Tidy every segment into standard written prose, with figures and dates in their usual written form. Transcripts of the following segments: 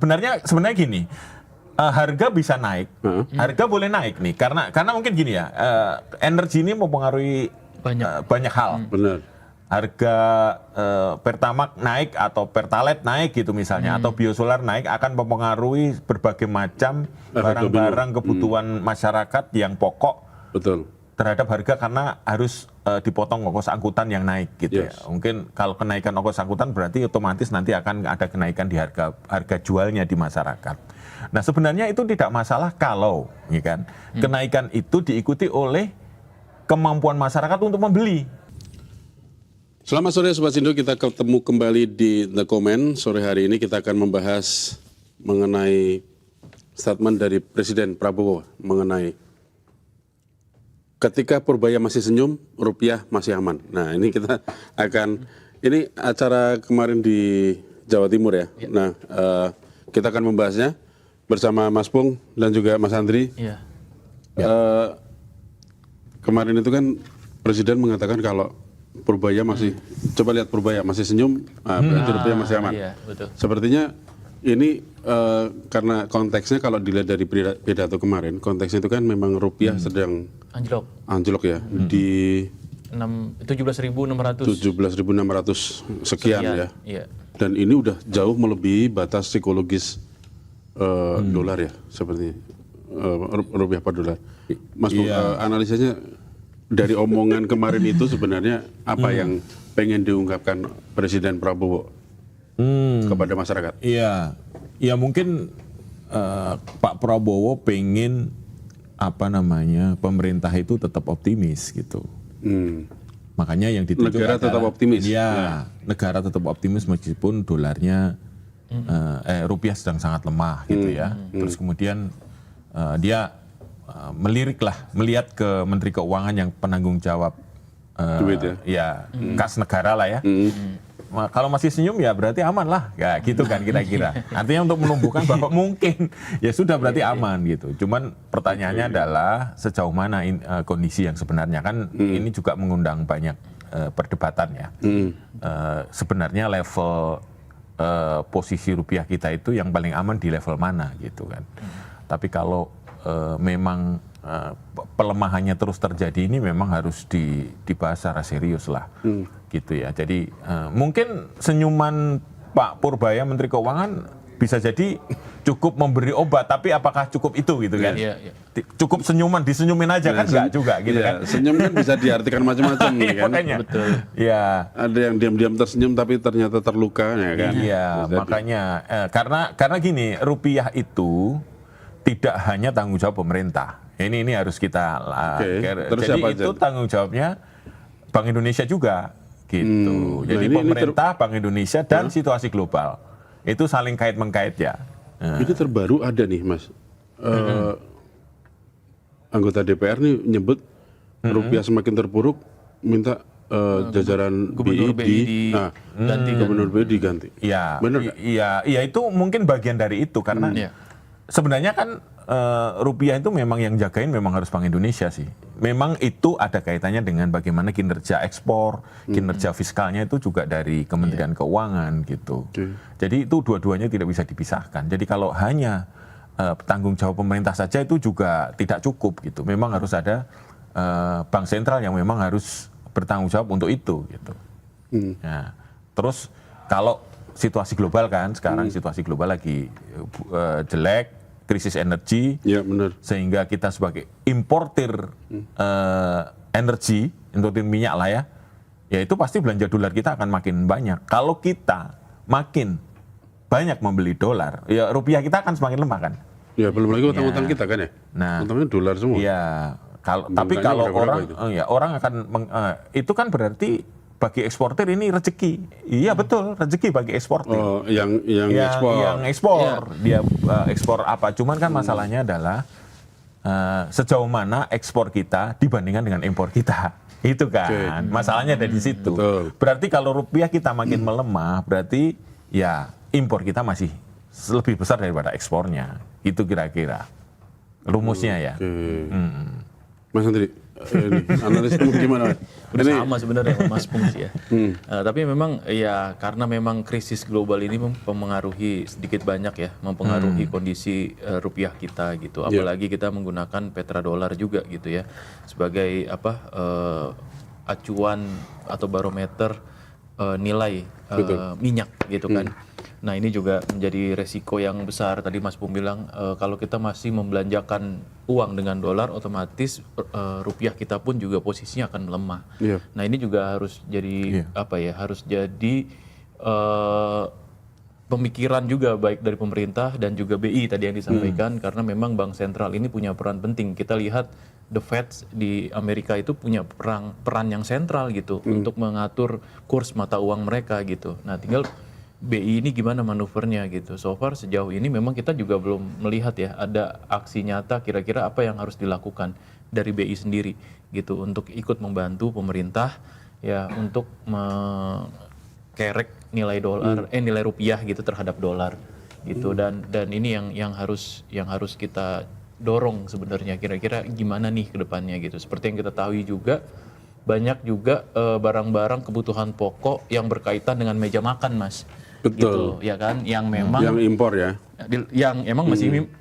sebenarnya gini, harga bisa naik, harga boleh naik nih karena mungkin gini ya, energi ini mempengaruhi banyak hal. Benar. Harga Pertamax naik atau Pertalite naik gitu misalnya, atau biosolar naik akan mempengaruhi berbagai macam barang-barang kebutuhan masyarakat yang pokok. Betul. Terhadap harga karena harus dipotong ongkos angkutan yang naik gitu ya. Mungkin kalau kenaikan ongkos angkutan berarti otomatis nanti akan ada kenaikan di harga jualnya di masyarakat. Nah sebenarnya itu tidak masalah kalau ya kan, kenaikan itu diikuti oleh kemampuan masyarakat untuk membeli. Selamat sore Sobat Sindo, kita ketemu kembali di The Comment. Sore hari ini kita akan membahas mengenai statement dari Presiden Prabowo mengenai ketika Purbaya masih senyum, rupiah masih aman. Nah ini kita akan, ini acara kemarin di Jawa Timur ya. Nah kita akan membahasnya bersama Mas Pung dan juga Mas Andri. Kemarin itu kan Presiden mengatakan kalau Purbaya masih, coba lihat Purbaya masih senyum, berarti rupiah masih aman. Iya, betul. Sepertinya ini karena konteksnya kalau dilihat dari pidato kemarin, konteksnya itu kan memang rupiah sedang anjlok ya, di 17.600 sekian ya. Iya. Dan ini udah jauh melebihi batas psikologis dolar ya, sepertinya rupiah per dolar. Mas Pung, analisanya dari omongan kemarin itu sebenarnya apa yang pengen diungkapkan Presiden Prabowo kepada masyarakat? Iya, ya mungkin Pak Prabowo pengen pemerintah itu tetap optimis gitu. Makanya yang dituju negara tetap optimis. Ya, negara tetap optimis meskipun dolarnya rupiah sedang sangat lemah gitu ya. Terus kemudian dia melihat ke Menteri Keuangan yang penanggung jawab duit kas negara lah ya. Kalau masih senyum ya berarti aman lah, ya gitu kan kira-kira. Artinya untuk menumbuhkan bahwa mungkin ya sudah berarti aman gitu. Cuman pertanyaannya adalah sejauh mana kondisi yang sebenarnya kan ini juga mengundang banyak perdebatan ya. Sebenarnya level posisi rupiah kita itu yang paling aman di level mana gitu kan. Tapi kalau memang pelemahannya terus terjadi ini memang harus dibahas secara serius lah gitu ya. Jadi mungkin senyuman Pak Purbaya Menteri Keuangan bisa jadi cukup memberi obat, tapi apakah cukup itu gitu kan? Cukup disenyumin aja kan enggak juga gitu kan? Senyum kan bisa diartikan macam-macam kan? Betul. Ya. Ada yang diam-diam tersenyum tapi ternyata terluka ya kan? Iya, makanya karena gini, rupiah itu tidak hanya tanggung jawab pemerintah. Ini harus kita jadi itu tanggung jawabnya Bank Indonesia juga gitu. Jadi pemerintah, Bank Indonesia dan situasi global itu saling kait-mengkait ya. Ini terbaru ada nih Mas, anggota DPR nih nyebut rupiah semakin terpuruk, minta jajaran BID ganti, Gubernur BID diganti. Iya, benar nggak? Iya itu mungkin bagian dari itu karena sebenarnya kan rupiah itu memang yang jagain memang harus Bank Indonesia sih. Memang itu ada kaitannya dengan bagaimana kinerja ekspor, kinerja fiskalnya itu juga dari Kementerian Keuangan gitu. Jadi itu dua-duanya tidak bisa dipisahkan. Jadi kalau hanya tanggung jawab pemerintah saja itu juga tidak cukup gitu. Memang harus ada bank sentral yang memang harus bertanggung jawab untuk itu gitu. Nah, terus kalau situasi global kan sekarang situasi global lagi jelek, krisis energi, ya, benar. Sehingga kita sebagai importir energi, importir minyak lah ya itu pasti belanja dolar kita akan makin banyak. Kalau kita makin banyak membeli dolar, ya rupiah kita akan semakin lemah kan. Ya belum lagi utang-utang kita kan ya. Nah, utangnya dolar semua. Iya, tapi kalau orang akan itu kan berarti bagi eksportir ini rezeki. Iya betul, rezeki bagi eksportir. Oh, yang ekspor. Yang ekspor, dia ekspor apa? Cuman kan masalahnya adalah sejauh mana ekspor kita dibandingkan dengan impor kita. Itu kan, masalahnya ada di situ. Betul. Berarti kalau rupiah kita makin melemah, berarti ya impor kita masih lebih besar daripada ekspornya. Itu kira-kira rumusnya ya. Mas Andri, ini analis kamu gimana? Udah sama sebenarnya sama Mas Pung sih ya. Tapi memang ya karena memang krisis global ini mempengaruhi sedikit banyak ya, mempengaruhi kondisi rupiah kita gitu. Apalagi kita menggunakan petrodolar juga gitu ya sebagai acuan atau barometer nilai minyak gitu kan. Nah ini juga menjadi resiko yang besar. Tadi Mas Pung bilang kalau kita masih membelanjakan uang dengan dolar, otomatis rupiah kita pun juga posisinya akan melemah. Nah ini juga harus jadi harus jadi pemikiran juga baik dari pemerintah dan juga BI tadi yang disampaikan, karena memang bank sentral ini punya peran penting. Kita lihat The Fed di Amerika itu punya peran yang sentral gitu untuk mengatur kurs mata uang mereka gitu. Nah tinggal BI ini gimana manuvernya gitu. So far sejauh ini memang kita juga belum melihat ya ada aksi nyata kira-kira apa yang harus dilakukan dari BI sendiri gitu untuk ikut membantu pemerintah ya untuk kerek nilai dolar nilai rupiah gitu terhadap dolar gitu. Dan ini yang harus kita dorong sebenarnya, kira-kira gimana nih ke depannya gitu. Seperti yang kita tahu juga banyak juga barang-barang kebutuhan pokok yang berkaitan dengan meja makan, Mas. Betul. Gitu, ya kan, yang memang yang impor ya, yang emang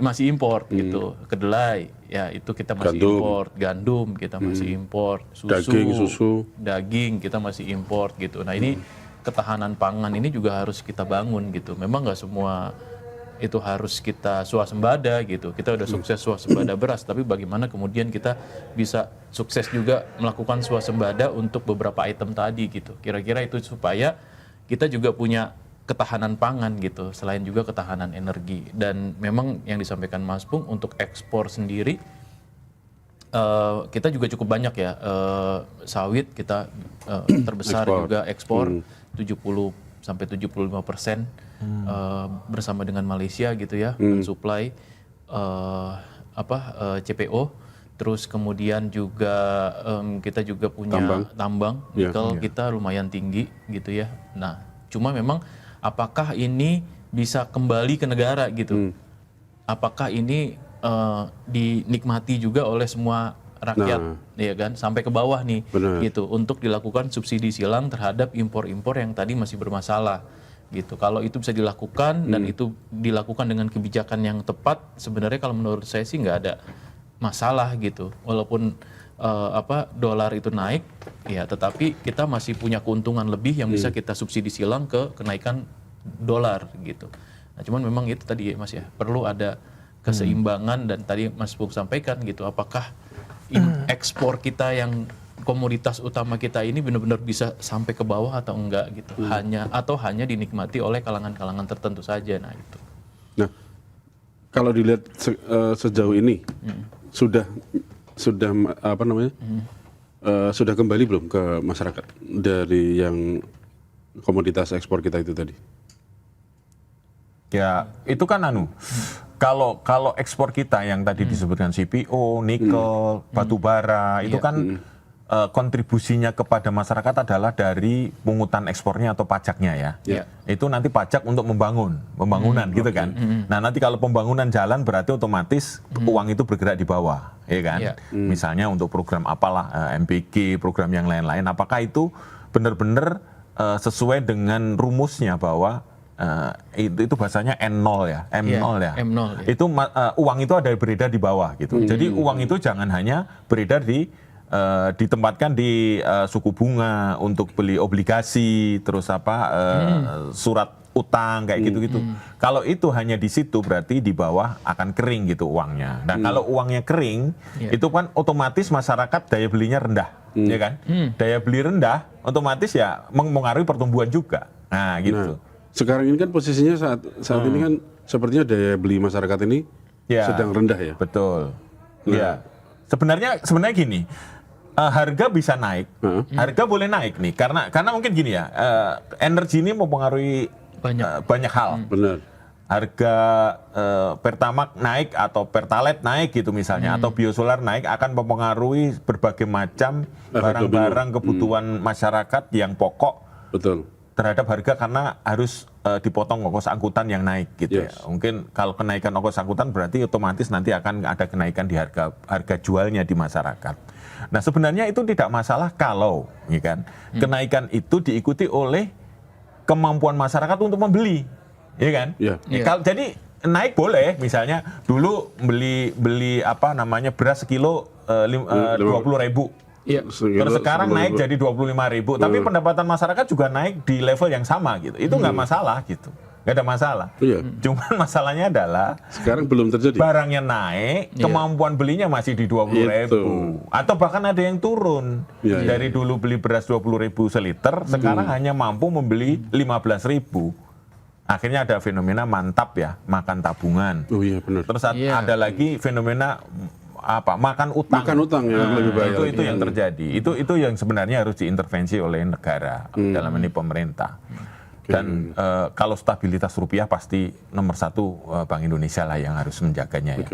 masih impor gitu. Kedelai ya itu kita masih impor, gandum kita masih impor, daging kita masih impor gitu. Nah ini ketahanan pangan ini juga harus kita bangun gitu. Memang nggak semua itu harus kita swasembada gitu. Kita udah sukses swasembada beras, tapi bagaimana kemudian kita bisa sukses juga melakukan swasembada untuk beberapa item tadi gitu. Kira-kira itu supaya kita juga punya ketahanan pangan gitu, selain juga ketahanan energi. Dan memang yang disampaikan Mas Pung untuk ekspor sendiri kita juga cukup banyak ya, sawit kita terbesar juga ekspor 70 sampai 75% bersama dengan Malaysia gitu ya, mensuplai CPO. Terus kemudian juga kita juga punya tambang nikel kita lumayan tinggi gitu ya. Nah cuma memang apakah ini bisa kembali ke negara gitu? Apakah ini dinikmati juga oleh semua rakyat, ya kan, sampai ke bawah nih, gitu, untuk dilakukan subsidi silang terhadap impor-impor yang tadi masih bermasalah, gitu. Kalau itu bisa dilakukan dan itu dilakukan dengan kebijakan yang tepat, sebenarnya kalau menurut saya sih nggak ada masalah gitu. Walaupun dolar itu naik, ya, tetapi kita masih punya keuntungan lebih yang bisa kita subsidi silang ke kenaikan dolar gitu. Nah, cuman memang itu tadi Mas ya, perlu ada keseimbangan dan tadi Mas Pung sampaikan gitu, apakah ekspor kita yang komoditas utama kita ini benar-benar bisa sampai ke bawah atau enggak gitu. Hanya dinikmati oleh kalangan-kalangan tertentu saja. Nah, itu. Nah, kalau dilihat sejauh ini sudah sudah kembali belum ke masyarakat dari yang komoditas ekspor kita itu tadi? Ya, itu kan kalau ekspor kita yang tadi disebutkan CPO, nikel, batu bara, itu kan kontribusinya kepada masyarakat adalah dari pungutan ekspornya atau pajaknya ya. Itu nanti pajak untuk pembangunan gitu kan. Nah, nanti kalau pembangunan jalan berarti otomatis uang itu bergerak di bawah, ya kan. Misalnya untuk program apalah, MBG, program yang lain-lain, apakah itu benar-benar sesuai dengan rumusnya bahwa itu bahasanya M0 ya, M0 ya. M0, ya. Itu uang itu ada beredar di bawah gitu. Jadi uang itu jangan hanya beredar ditempatkan di suku bunga untuk beli obligasi, terus surat utang kayak gitu-gitu. Kalau itu hanya di situ berarti di bawah akan kering gitu uangnya. Nah, kalau uangnya kering, itu kan otomatis masyarakat daya belinya rendah, ya kan? Daya beli rendah, otomatis ya mempengaruhi pertumbuhan juga. Nah, gitu. Nah, sekarang ini kan posisinya saat ini kan sepertinya daya beli masyarakat ini sedang rendah ya. Betul. Iya. Sebenarnya gini, harga bisa naik, harga boleh naik nih karena mungkin gini ya, energi ini mempengaruhi banyak hal. Benar. Harga Pertamax naik atau Pertalite naik gitu misalnya, atau biosolar naik akan mempengaruhi berbagai macam barang-barang kebutuhan masyarakat yang pokok. Betul. Terhadap harga karena harus dipotong ongkos angkutan yang naik gitu ya. Mungkin kalau kenaikan ongkos angkutan berarti otomatis nanti akan ada kenaikan di harga jualnya di masyarakat. Nah, sebenarnya itu tidak masalah kalau ya kan, kenaikan itu diikuti oleh kemampuan masyarakat untuk membeli. Ya kan? Jadi naik boleh, misalnya dulu beli apa namanya beras sekilo 20.000. Iya. Terus sekarang naik jadi 25.000, tapi pendapatan masyarakat juga naik di level yang sama gitu. Itu nggak masalah gitu, nggak ada masalah. Cuman masalahnya adalah sekarang belum terjadi. Barangnya naik, kemampuan belinya masih di 20.000, atau bahkan ada yang turun dari dulu beli beras 20.000 seliter, sekarang hanya mampu membeli 15.000. Akhirnya ada fenomena mantap ya, makan tabungan. Oh iya benar. Terus ada lagi fenomena makan utang. Makan utang ya lebih baik. Itu yang terjadi. Itu yang sebenarnya harus diintervensi oleh negara dalam ini pemerintah. Dan kalau stabilitas rupiah pasti nomor 1 Bank Indonesia lah yang harus menjaganya ya.